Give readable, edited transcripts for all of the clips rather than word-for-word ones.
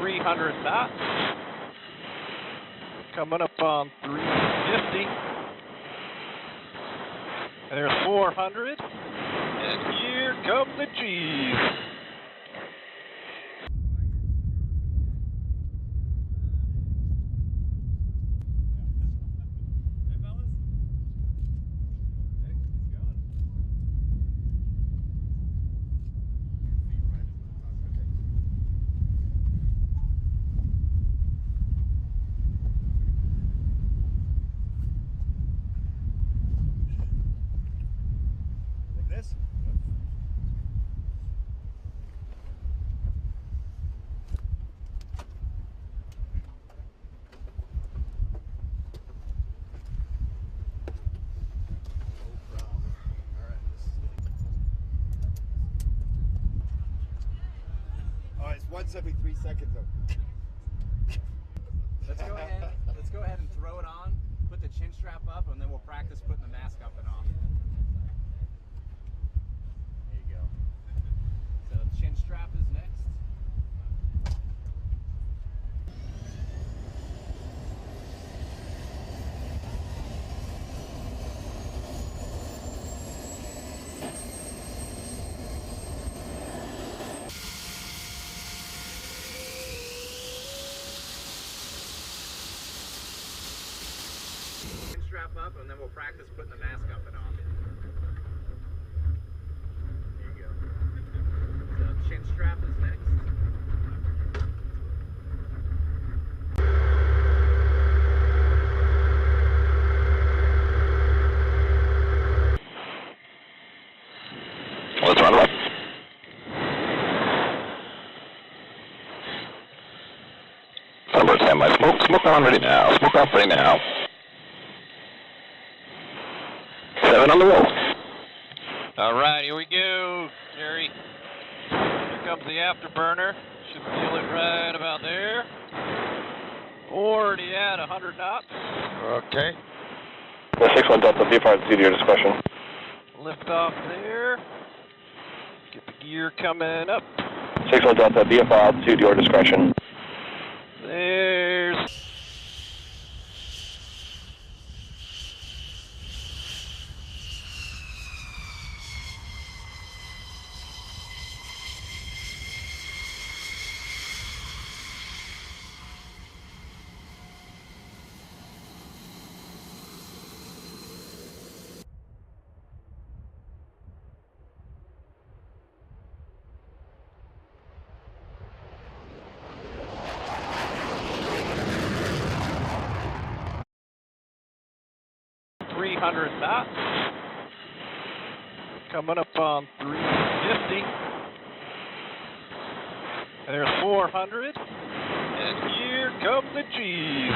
300 knots. Coming up on 350. And there's 400. And here come the G's. Once every 3 seconds. Let's go ahead and throw it on, put the chin strap up, and then we'll practice putting the mask up and off. There you go. So the chin strap is next. Strap up, and then we'll practice putting the mask up and off. There you go. So chin strap is next. Let's run left. Thunderbirds, stand by. Smoke on ready now. Smoke off ready now. 7 on the roll. All right, here we go, Jerry. Here comes the afterburner. Should feel it right about there. Already at 100 knots. Okay. The 6-1 Delta, VFR to your discretion. Lift off there. Get the gear coming up. 6-1 Delta, VFR altitude, your discretion. There's... knots. Coming up on 350. And there's 400. And here come the G's.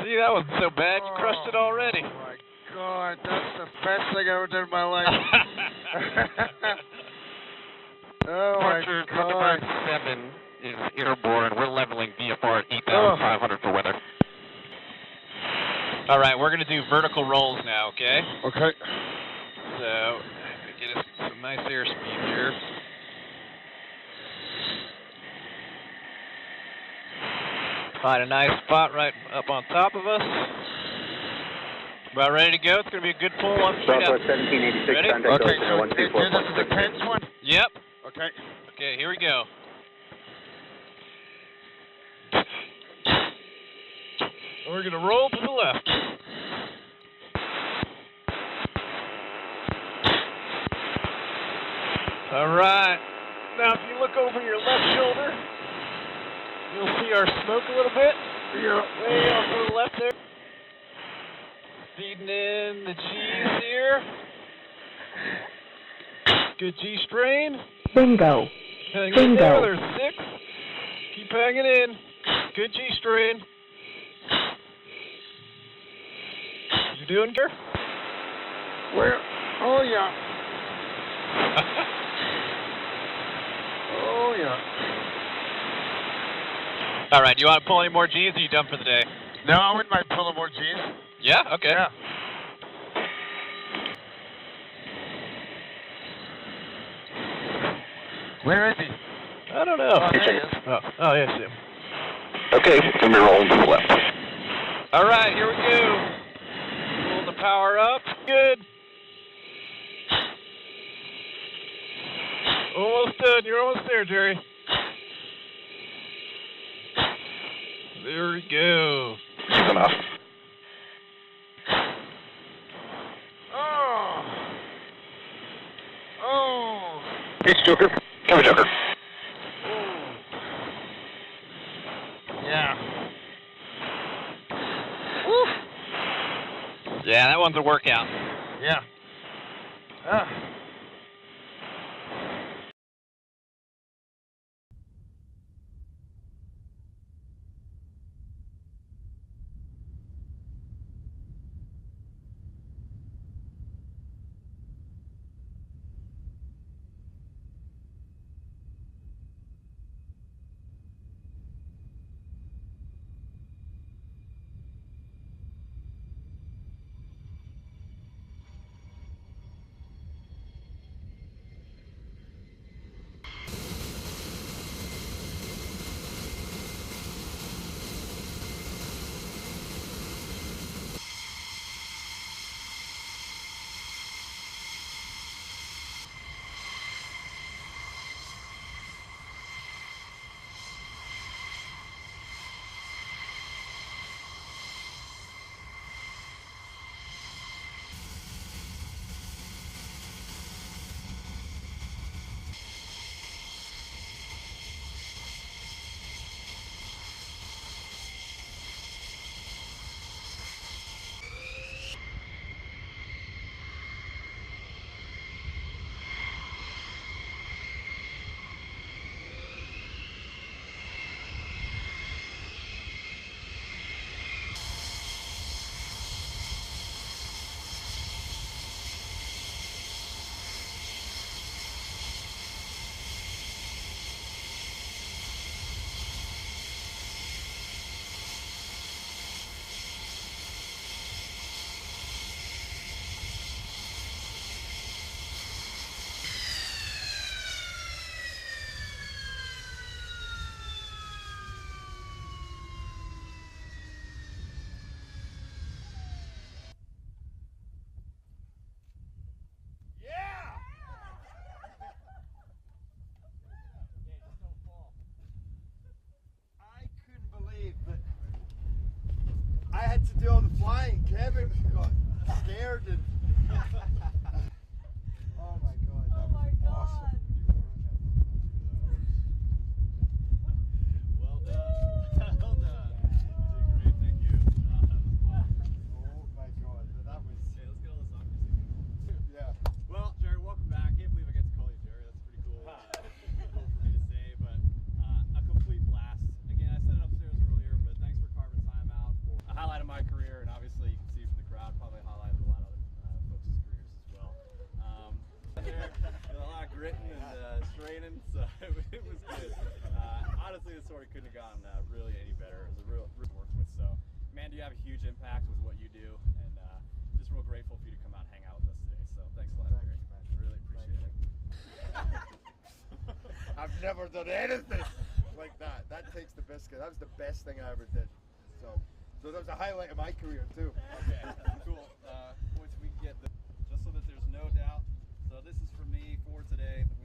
See, that wasn't so bad. You crushed it already. Oh my God, that's the best thing I ever did in my life. Oh my God. Thunderbird 7 is airborne. We're leveling VFR at 8,500 for weather. All right, we're going to do vertical rolls now, okay? Okay. So, get us some nice airspeed here. Find a nice spot right up on top of us. About ready to go. It's going to be a good pull on straight up. 1786, ready? contact Okay, ocean so 134. this is the tense one? Yep. Okay. Okay, here we go. We're going to roll to the left. All right. Now, if you look over your left shoulder, you'll see our smoke a little bit. Yeah. Way off to the left there. Feeding in the G's here. Good G strain. Bingo. Hanging in Bingo. there. There's 6. Keep hanging in. Good G strain. You doing good? Where? Oh, yeah. Oh, Yeah. All right, do you want to pull any more G's, or are you done for the day? No, I wouldn't mind pulling more G's. Yeah? Okay. Yeah. Where is he? I don't know. Oh, there he is. Oh, yeah, I see him. Okay, it's going to be rolling to the left. All right, here we go. Pull the power up. Good. Almost done. You're almost there, Jerry. There we go. Easy enough. Oh. Oh. Hey, Joker. Come here, Joker. Yeah. Woo. Yeah, that one's a workout. Yeah. Ah. I had to do all the flying. Kevin got scared and. Oh my god, that was awesome. Well done. Well done. You did great. Thank you. Oh my god, that was. Okay, let's get all this off. Yeah. Well, Jerry, welcome back. Can't believe I get to call you Jerry. That's pretty cool. Cool for me to say, but a complete blast. Again, I said it upstairs earlier, but thanks for carving time out for a highlight of my career, and obviously you can see from the crowd, probably a highlight of a lot of other folks' careers as well. There, a lot of gritting and straining, so it was good. Honestly, the story couldn't have gone really any better. It was a real to work with. So, man, you have a huge impact with what you do, and just real grateful for you to come out and hang out with us today. So, thanks a lot, Jerry. I really appreciate it. I've never done anything like that. That takes the biscuit. That was the best thing I ever did. So that was a highlight of my career too. Okay, cool. Once we get just so that there's no doubt. So this is for me for today. The